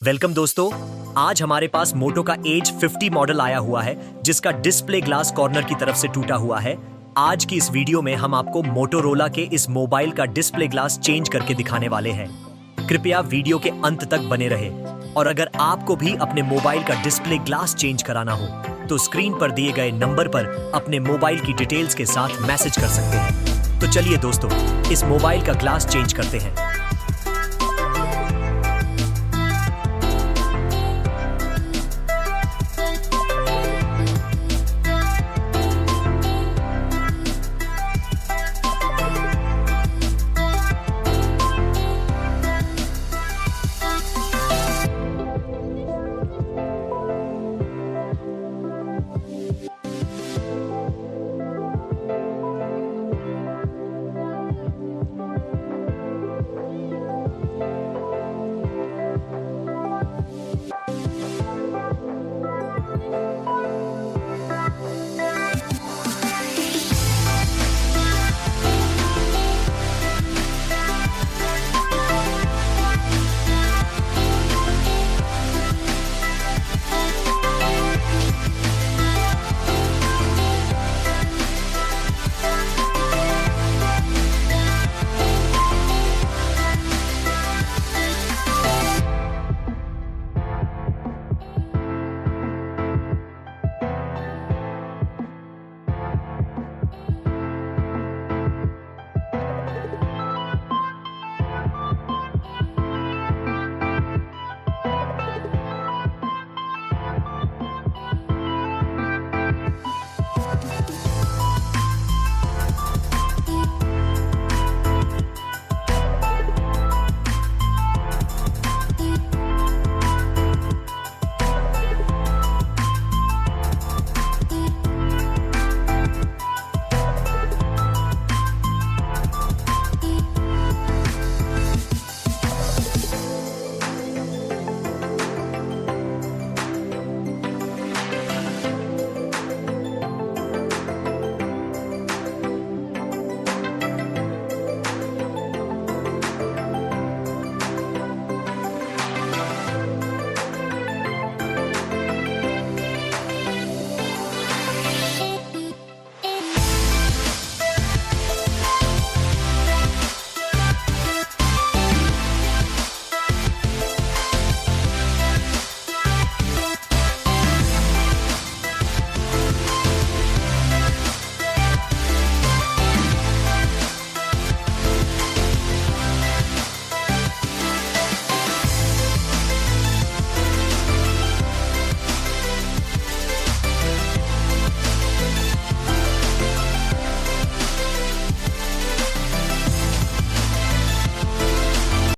Welcome दोस्तों। आज हमारे पास मोटो का एज 50 मॉडल आया हुआ है जिसका डिस्प्ले ग्लास कॉर्नर की तरफ से टूटा हुआ है। आज की इस वीडियो में हम आपको मोटोरोला के इस मोबाइल का डिस्प्ले ग्लास चेंज करके दिखाने वाले हैं। कृपया वीडियो के अंत तक बने रहे और अगर आपको भी अपने मोबाइल का डिस्प्ले ग्लास चेंज कराना हो तो स्क्रीन पर दिए गए नंबर पर अपने मोबाइल की डिटेल्स के साथ मैसेज कर सकते हैं। तो चलिए दोस्तों, इस मोबाइल का ग्लास चेंज करते हैं।